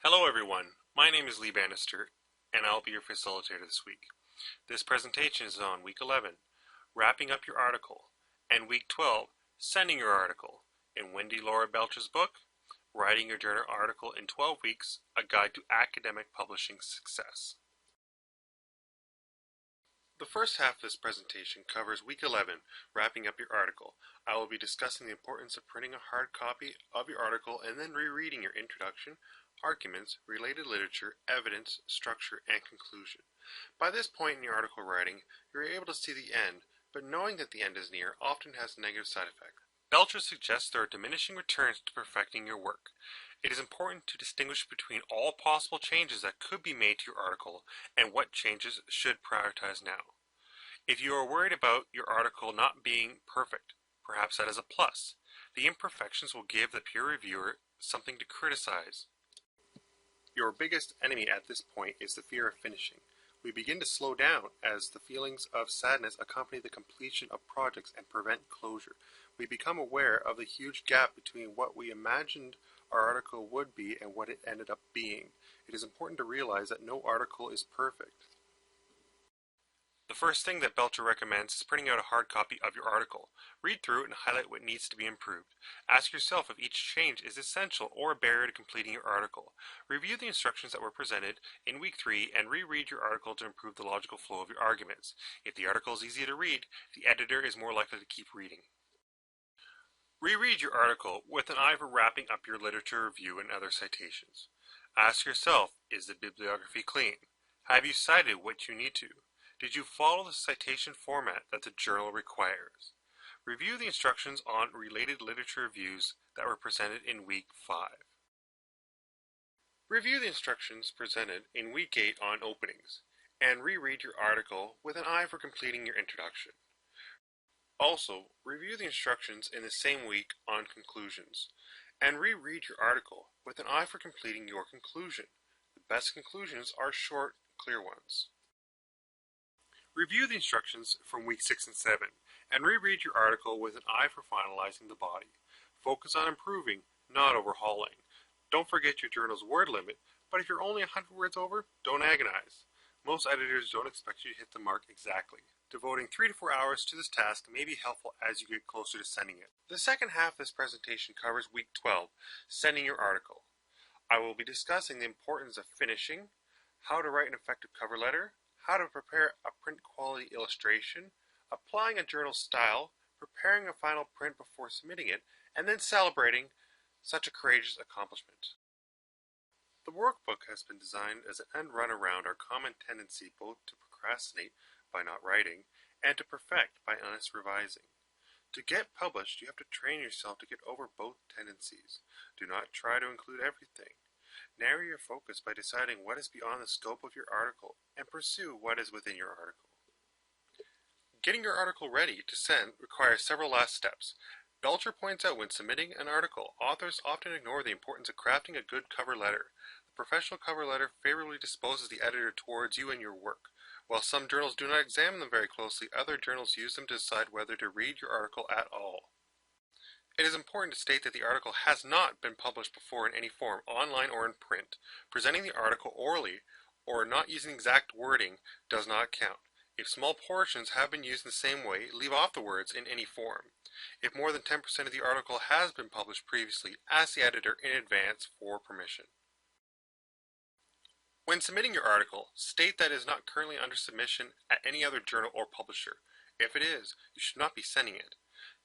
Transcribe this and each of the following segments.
Hello everyone, my name is Lee Bannister, and I'll be your facilitator this week. This presentation is on Week 11, Wrapping Up Your Article, and Week 12, Sending Your Article, in Wendy Laura Belcher's book, Writing Your Journal Article in 12 Weeks, A Guide to Academic Publishing Success. The first half of this presentation covers Week 11, Wrapping Up Your Article. I will be discussing the importance of printing a hard copy of your article and then rereading your introduction, arguments, related literature, evidence, structure, and conclusion. By this point in your article writing, you're able to see the end, but knowing that the end is near often has a negative side effect. Belcher suggests there are diminishing returns to perfecting your work. It is important to distinguish between all possible changes that could be made to your article and what changes should prioritize now. If you are worried about your article not being perfect, perhaps that is a plus. The imperfections will give the peer reviewer something to criticize. Your biggest enemy at this point is the fear of finishing. We begin to slow down as the feelings of sadness accompany the completion of projects and prevent closure. We become aware of the huge gap between what we imagined our article would be and what it ended up being. It is important to realize that no article is perfect. The first thing that Belcher recommends is printing out a hard copy of your article. Read through it and highlight what needs to be improved. Ask yourself if each change is essential or a barrier to completing your article. Review the instructions that were presented in Week 3 and reread your article to improve the logical flow of your arguments. If the article is easy to read, the editor is more likely to keep reading. Reread your article with an eye for wrapping up your literature review and other citations. Ask yourself, is the bibliography clean? Have you cited what you need to? Did you follow the citation format that the journal requires? Review the instructions on related literature reviews that were presented in Week 5. Review the instructions presented in Week 8 on openings, and reread your article with an eye for completing your introduction. Also, review the instructions in the same week on conclusions, and reread your article with an eye for completing your conclusion. The best conclusions are short, clear ones. Review the instructions from Week 6 and 7, and reread your article with an eye for finalizing the body. Focus on improving, not overhauling. Don't forget your journal's word limit, but if you're only 100 words over, don't agonize. Most editors don't expect you to hit the mark exactly. Devoting 3 to 4 hours to this task may be helpful as you get closer to sending it. The second half of this presentation covers Week 12, Sending Your Article. I will be discussing the importance of finishing, how to write an effective cover letter, how to prepare a print quality illustration, applying a journal style, preparing a final print before submitting it, and then celebrating such a courageous accomplishment. The workbook has been designed as an end run around our common tendency both to procrastinate by not writing and to perfect by honest revising. To get published, you have to train yourself to get over both tendencies. Do not try to include everything. Narrow your focus by deciding what is beyond the scope of your article and pursue what is within your article. Getting your article ready to send requires several last steps. Belcher points out when submitting an article, authors often ignore the importance of crafting a good cover letter. The professional cover letter favorably disposes the editor towards you and your work. While some journals do not examine them very closely, other journals use them to decide whether to read your article at all. It is important to state that the article has not been published before in any form, online or in print. Presenting the article orally or not using exact wording does not count. If small portions have been used in the same way, leave off the words in any form. If more than 10% of the article has been published previously, ask the editor in advance for permission. When submitting your article, state that it is not currently under submission at any other journal or publisher. If it is, you should not be sending it.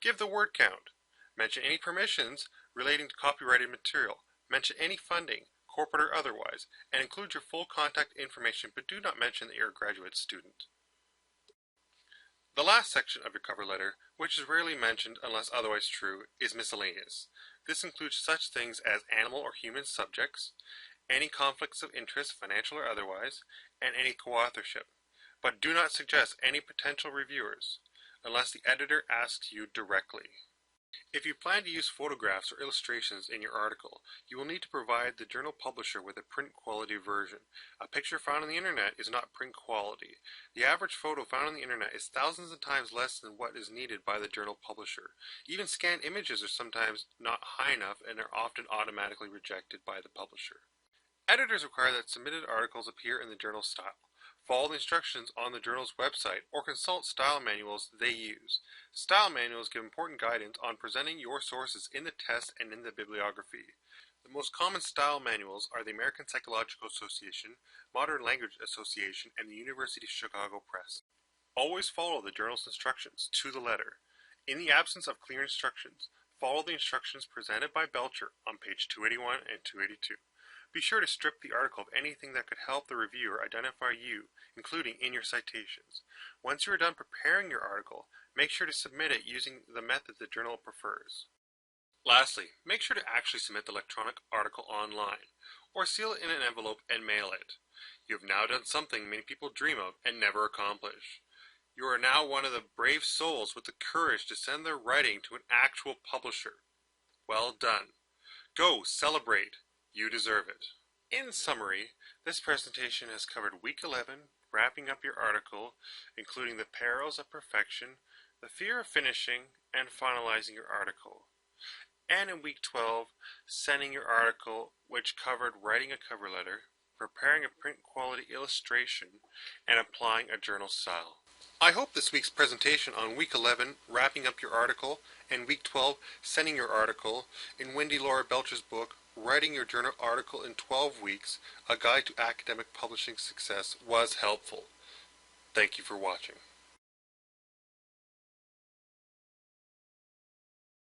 Give the word count. Mention any permissions relating to copyrighted material. Mention any funding, corporate or otherwise, and include your full contact information, but do not mention that you're a graduate student. The last section of your cover letter, which is rarely mentioned unless otherwise true, is miscellaneous. This includes such things as animal or human subjects, any conflicts of interest, financial or otherwise, and any co-authorship. But do not suggest any potential reviewers, unless the editor asks you directly. If you plan to use photographs or illustrations in your article, you will need to provide the journal publisher with a print quality version. A picture found on the internet is not print quality. The average photo found on the internet is thousands of times less than what is needed by the journal publisher. Even scanned images are sometimes not high enough and are often automatically rejected by the publisher. Editors require that submitted articles appear in the journal style. Follow the instructions on the journal's website or consult style manuals they use. Style manuals give important guidance on presenting your sources in the test and in the bibliography. The most common style manuals are the American Psychological Association, Modern Language Association, and the University of Chicago Press. Always follow the journal's instructions to the letter. In the absence of clear instructions, follow the instructions presented by Belcher on page 281 and 282. Be sure to strip the article of anything that could help the reviewer identify you, including in your citations. Once you are done preparing your article, make sure to submit it using the method the journal prefers. Lastly, make sure to actually submit the electronic article online, or seal it in an envelope and mail it. You have now done something many people dream of and never accomplish. You are now one of the brave souls with the courage to send their writing to an actual publisher. Well done. Go celebrate. You deserve it. In summary, this presentation has covered Week 11, wrapping up your article, including the perils of perfection, the fear of finishing, and finalizing your article. And in Week 12, sending your article, which covered writing a cover letter, preparing a print quality illustration, and applying a journal style. I hope this week's presentation on Week 11, wrapping up your article, and Week 12, sending your article, in Wendy Laura Belcher's book, Writing Your Journal Article in 12 Weeks, A Guide to Academic Publishing Success, was helpful. Thank you for watching.